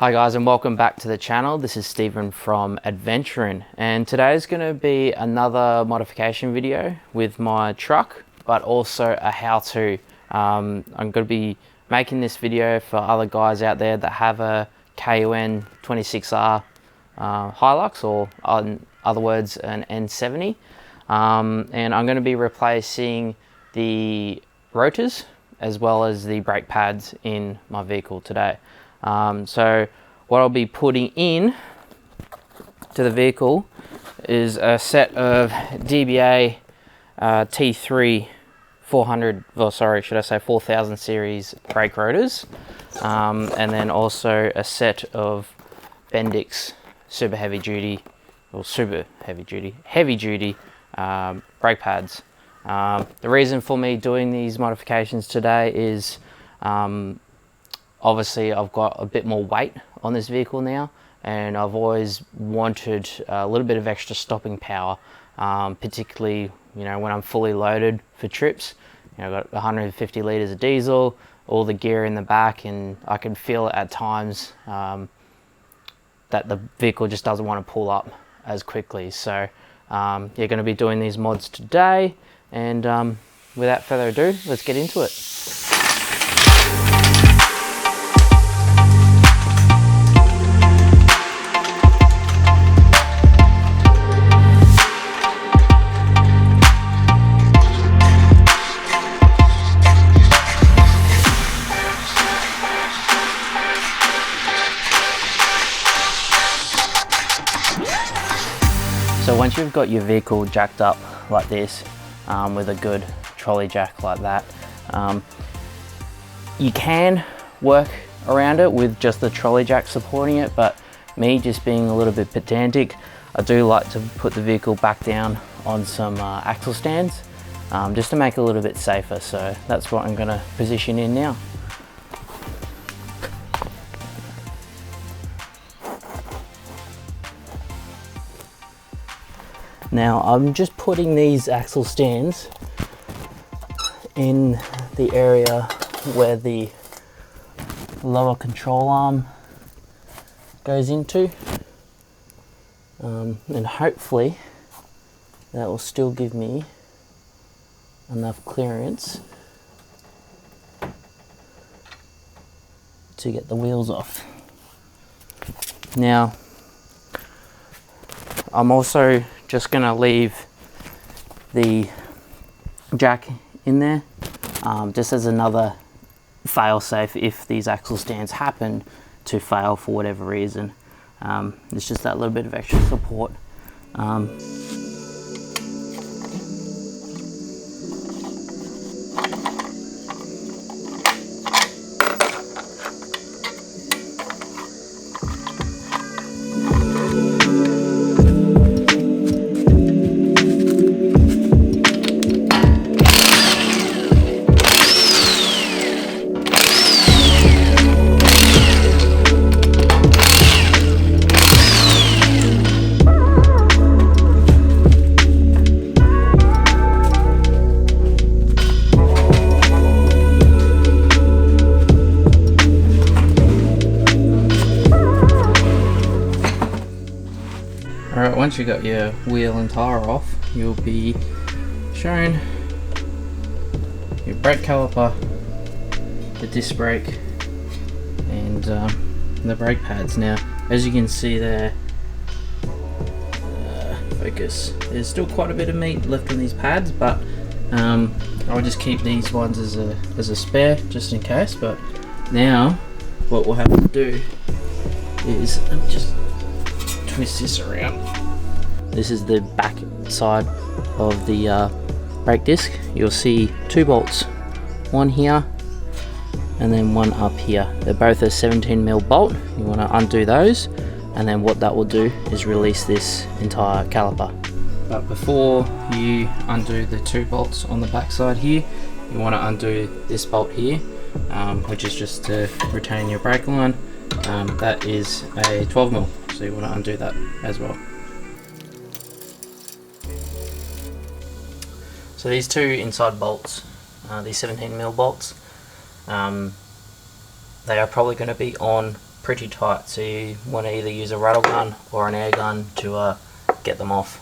Hi guys, and welcome back to the channel. This is Stephen from Adventuring, and today is going to be another modification video with my truck, but also a how-to. I'm going to be making this video for other guys out there that have a KUN 26R Hilux, or in other words an N70, and I'm going to be replacing the rotors as well as the brake pads in my vehicle today. So what I'll be putting in to the vehicle is a set of DBA T3 4000 series brake rotors, and then also a set of Bendix heavy duty brake pads. The reason for me doing these modifications today is obviously I've got a bit more weight on this vehicle now, and I've always wanted a little bit of extra stopping power, particularly when I'm fully loaded for trips. I've got 150 litres of diesel, all the gear in the back, and I can feel it at times that the vehicle just doesn't want to pull up as quickly. So you're going to be doing these mods today, and without further ado, let's get into it. So once you've got your vehicle jacked up like this, with a good trolley jack like that, you can work around it with just the trolley jack supporting it, but me just being a little bit pedantic, I do like to put the vehicle back down on some axle stands, just to make it a little bit safer. So that's what I'm going to position in now. Now I'm just putting these axle stands in the area where the lower control arm goes into, and hopefully that will still give me enough clearance to get the wheels off. Now I'm also just going to leave the jack in there, just as another fail-safe if these axle stands happen to fail for whatever reason. It's just that little bit of extra support. Alright, once you got your wheel and tyre off, you'll be shown your brake caliper, the disc brake, and the brake pads. Now, as you can see there, focus, there's still quite a bit of meat left on these pads, but I'll just keep these ones as a spare, just in case. But now, what we'll have to do is just twist this around. This is the back side of the brake disc. You'll see two bolts, one here and then one up here. They're both a 17mm bolt. You want to undo those, and then what that will do is release this entire caliper. But before you undo the two bolts on the back side here, you want to undo this bolt here, which is just to retain your brake line. That is a 12mm, so you want to undo that as well. So these two inside bolts, these 17mm bolts, they are probably going to be on pretty tight, so you want to either use a rattle gun or an air gun to get them off.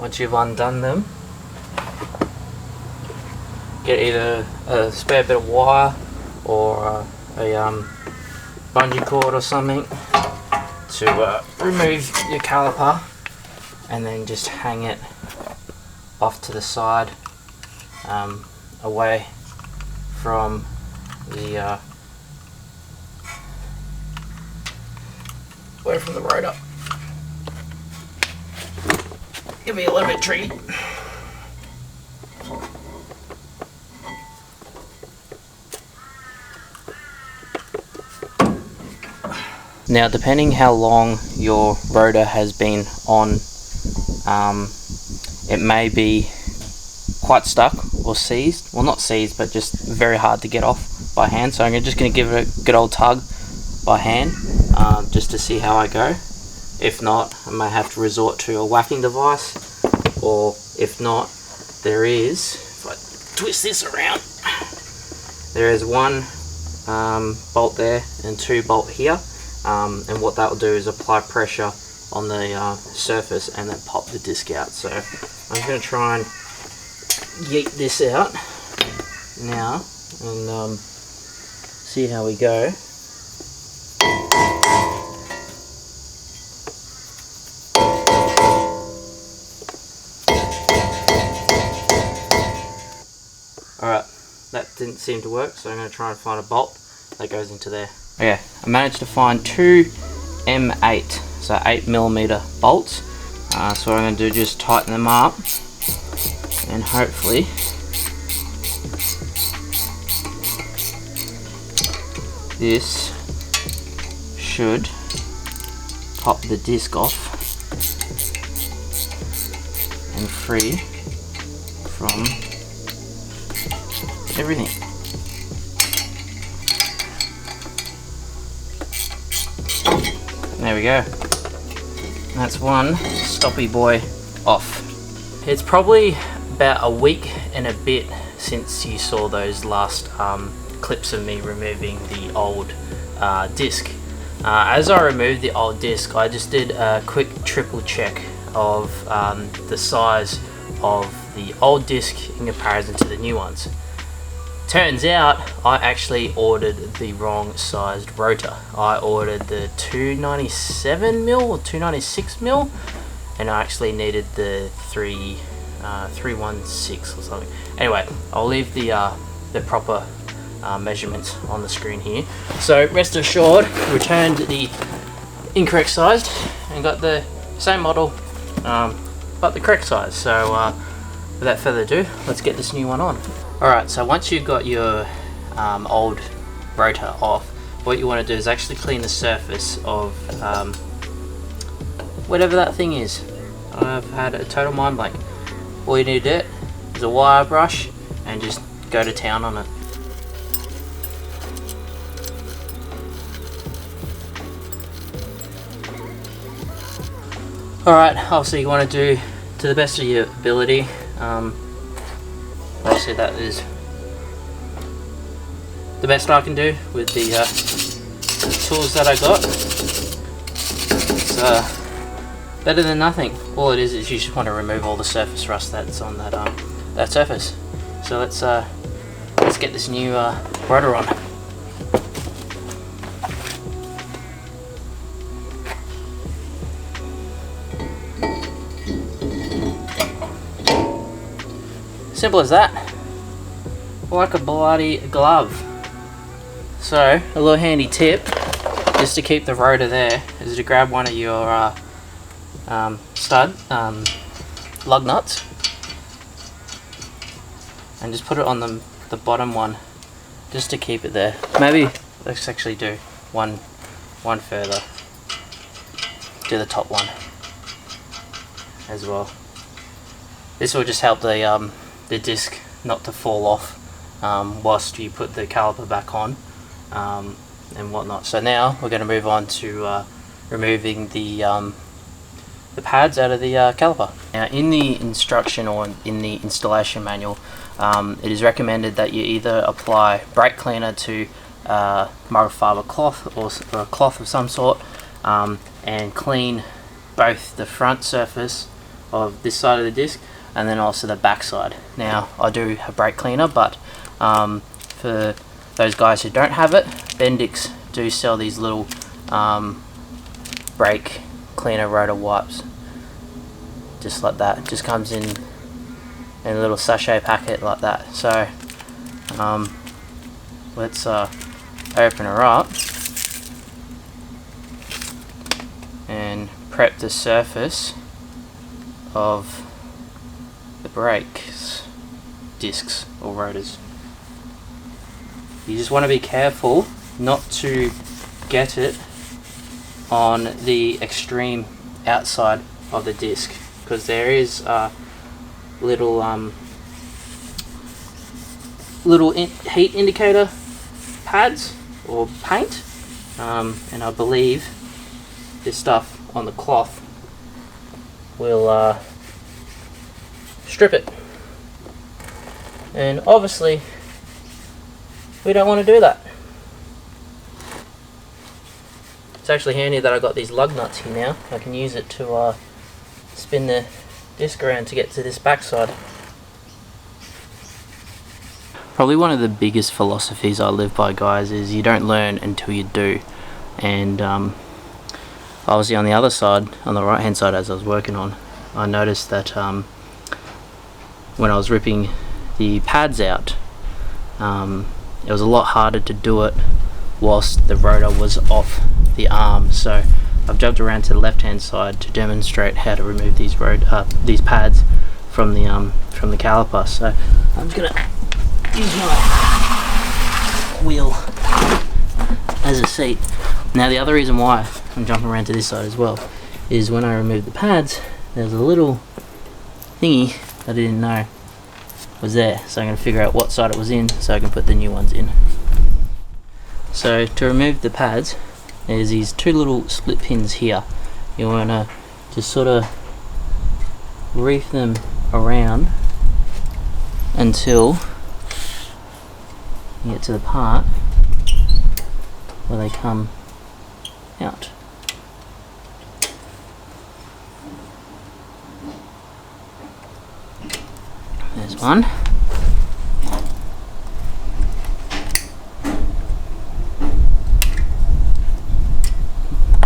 Once you've undone them, get either a spare bit of wire or a bungee cord or something to remove your caliper, and then just hang it off to the side, away from the rotor. Give me a little bit tricky. Now, depending how long your rotor has been on, it may be quite stuck or seized. Well, not seized, but just very hard to get off by hand. So I'm just going to give it a good old tug by hand, just to see how I go. If not, I may have to resort to a whacking device, or if not, there is, if I twist this around, there is one bolt there and 2 bolt here, and what that will do is apply pressure on the surface and then pop the disc out. So I'm going to try and yeet this out now and see how we go. Alright, that didn't seem to work, so I'm going to try and find a bolt that goes into there. Okay, I managed to find 2 M8, so 8mm bolts. So what I'm going to do is just tighten them up, and hopefully this should pop the disc off and free from everything. There we go. That's one stoppy boy off. It's probably about a week and a bit since you saw those last clips of me removing the old disc. As I removed the old disc, I just did a quick triple check of the size of the old disc in comparison to the new ones. Turns out I actually ordered the wrong sized rotor. I ordered the 297mm or 296mm, and I actually needed the 316 or something. Anyway, I'll leave the proper measurements on the screen here. So rest assured, returned the incorrect size and got the same model, but the correct size. So without further ado, let's get this new one on. Alright, so once you've got your old rotor off, what you want to do is actually clean the surface of whatever that thing is. I've had a total mind blank. All you need to do is a wire brush and just go to town on it. Alright, obviously you want to do to the best of your ability. Obviously that is the best I can do with the tools that I got. It's better than nothing. All it is you just want to remove all the surface rust that's on that surface. So let's get this new rotor on. Simple as that. Like a bloody glove. So, a little handy tip, just to keep the rotor there, is to grab one of your lug nuts and just put it on the bottom one, just to keep it there. Maybe let's actually do one further. do the top one as well. This will just help the disc not to fall off whilst you put the caliper back on and whatnot. So now we're going to move on to removing the pads out of the caliper. Now, in the instruction or in the installation manual, it is recommended that you either apply brake cleaner to microfiber cloth or a cloth of some sort, and clean both the front surface of this side of the disc and then also the back side. Now, I do have brake cleaner, but for those guys who don't have it, Bendix do sell these little brake cleaner rotor wipes, just like that. It just comes in a little sachet packet like that. So let's open her up and prep the surface of the brakes discs or rotors. You just want to be careful not to get it on the extreme outside of the disc, because there is little heat indicator pads or paint, and I believe this stuff on the cloth will strip it, and obviously we don't want to do that. It's actually handy that I got these lug nuts here now. I can use it to spin the disc around to get to this backside. Probably one of the biggest philosophies I live by, guys, is you don't learn until you do. And obviously on the other side, on the right hand side, as I was working on, I noticed that when I was ripping the pads out, it was a lot harder to do it whilst the rotor was off the arm. So I've jumped around to the left hand side to demonstrate how to remove these these pads from the caliper. So I'm just gonna use my wheel as a seat. Now, the other reason why I'm jumping around to this side as well is when I remove the pads, there's a little thingy that I didn't know was there, so I'm going to figure out what side it was in so I can put the new ones in. So to remove the pads, there's these two little split pins here. You want to just sort of reef them around until you get to the part where they come out. There's one.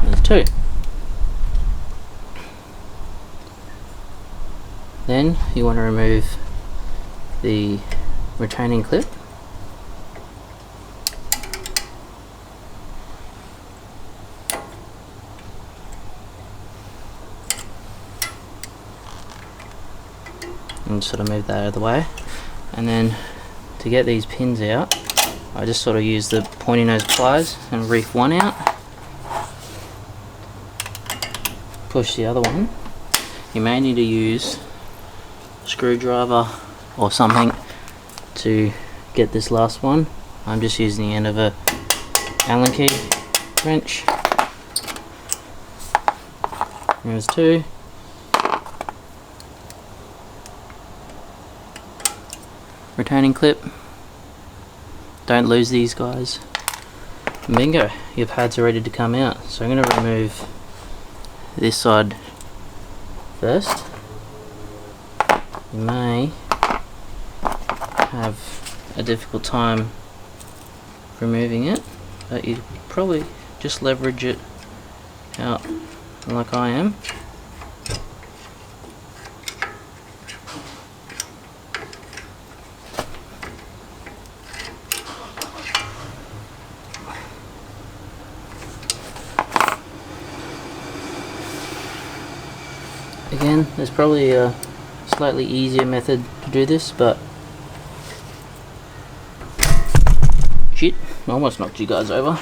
There's two. Then you want to remove the retaining clip. And sort of move that out of the way, and then to get these pins out, I just sort of use the pointy nose pliers and reef one out, push the other one. You may need to use a screwdriver or something to get this last one. I'm just using the end of a Allen key wrench. There's two. Retaining clip. Don't lose these, guys. Bingo, your pads are ready to come out. So I'm going to remove this side first. You may have a difficult time removing it, but you probably just leverage it out like I am. Again, there's probably a slightly easier method to do this, but shit, I almost knocked you guys over.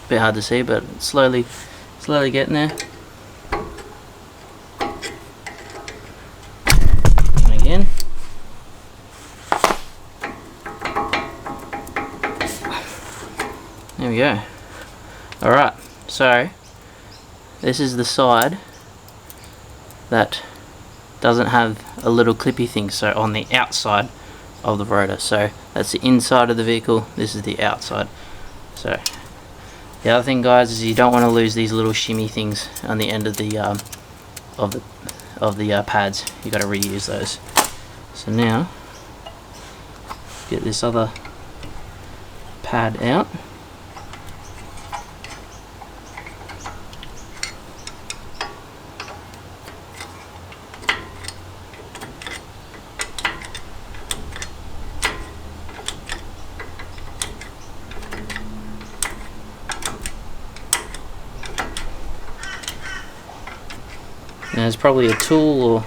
a bit hard to see, but it's slowly getting there. And again. There we go. Alright, so this is the side that doesn't have a little clippy thing, so on the outside of the rotor. So that's the inside of the vehicle, this is the outside. So the other thing, guys, is you don't want to lose these little shimmy things on the end of the pads. You got to reuse those. So now get this other pad out. Now, there's probably a tool or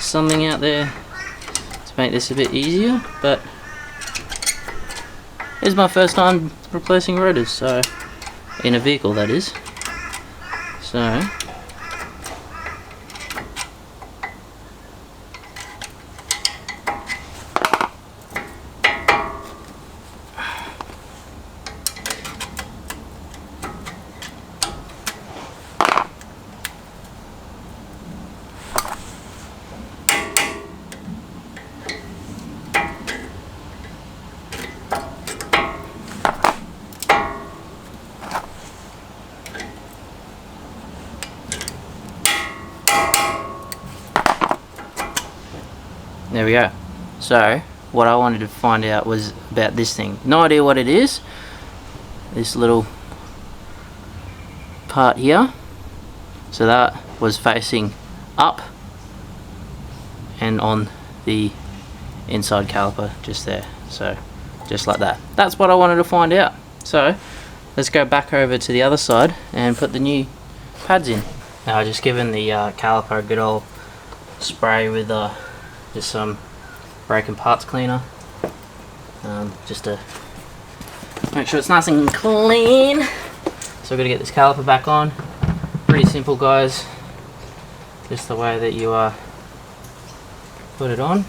something out there to make this a bit easier, but it's my first time replacing rotors, so in a vehicle, that is. So there we go. So what I wanted to find out was about this thing. No idea what it is. This little part here. So that was facing up and on the inside caliper just there. So just like that. That's what I wanted to find out. So let's go back over to the other side and put the new pads in. Now I've just given the caliper a good old spray with just some brake and parts cleaner, just to make sure it's nice and clean. So we're going to get this caliper back on. Pretty simple, guys, just the way that you put it on.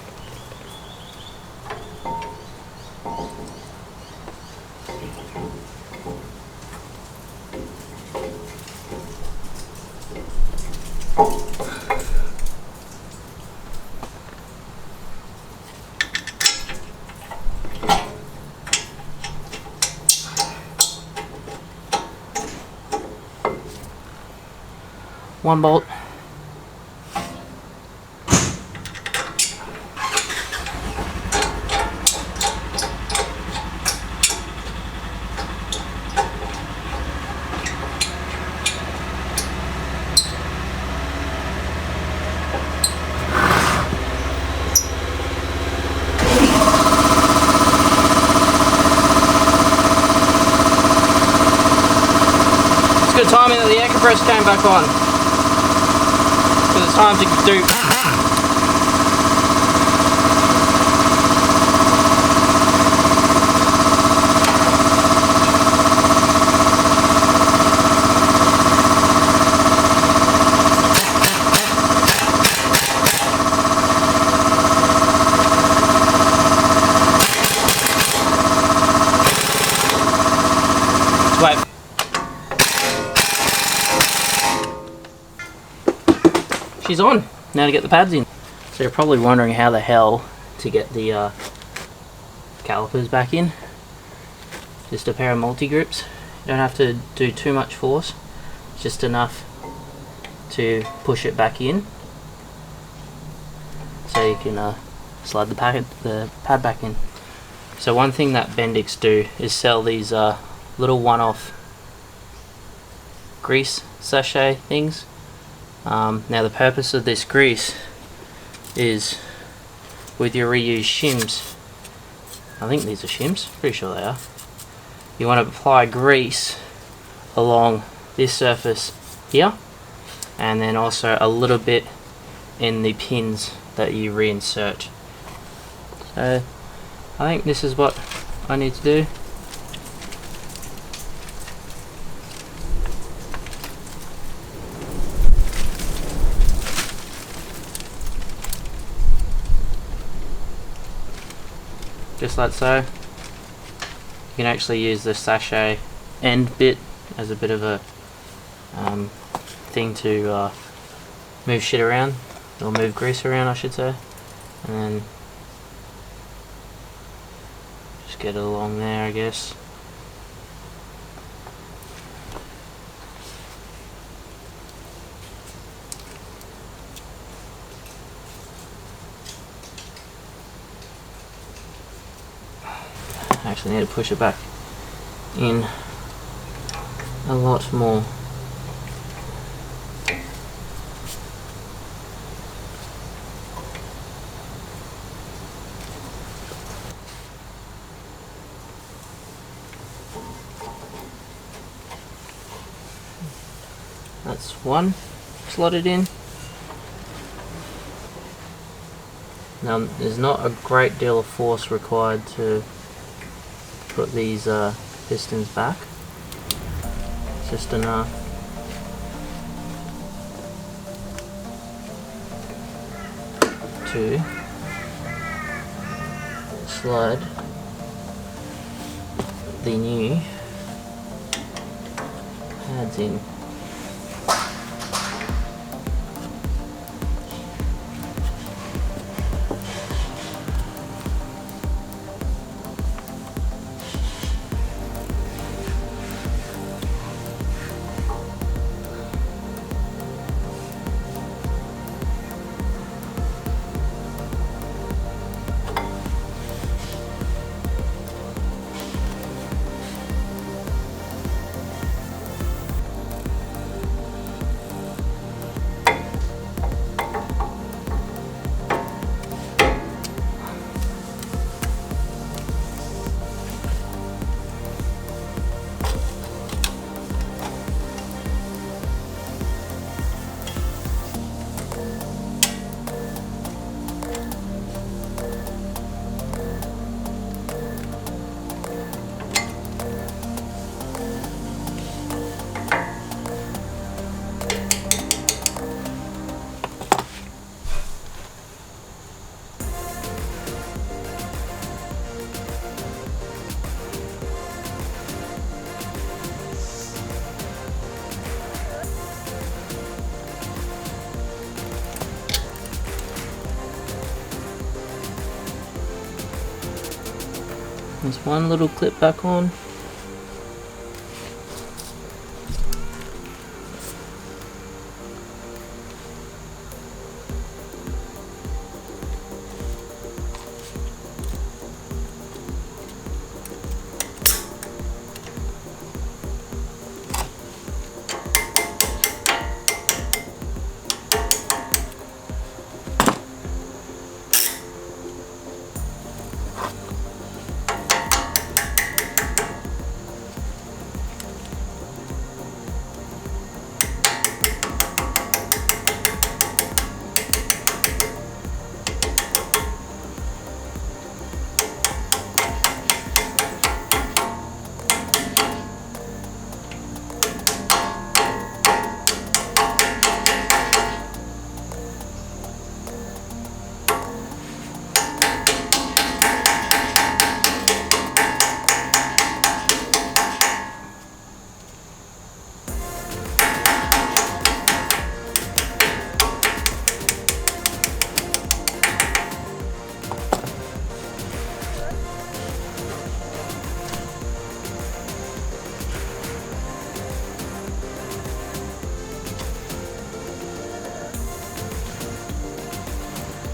One bolt. It's good timing that the air compressor came back on. It's time to do. Wait. She's on. Now to get the pads in. So you're probably wondering how the hell to get the calipers back in. Just a pair of multi-grips. You don't have to do too much force. Just enough to push it back in. So you can slide the pad back in. So one thing that Bendix do is sell these little one-off grease sachet things. Now the purpose of this grease is with your reused shims. I think these are shims, pretty sure they are. You want to apply grease along this surface here, and then also a little bit in the pins that you reinsert. So I think this is what I need to do. just like so. You can actually use the sachet end bit as a bit of a thing to move shit around, or move grease around I should say, and then just get it along there I guess. I actually need to push it back in a lot more. That's one slotted in. Now there's not a great deal of force required to put these pistons back. It's just enough. To slide the new pads in. There's one little clip back on.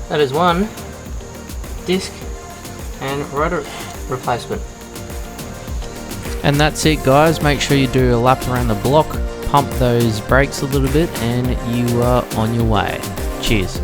That is one disc and rotor replacement. And that's it guys, make sure you do a lap around the block, pump those brakes a little bit and you are on your way. Cheers.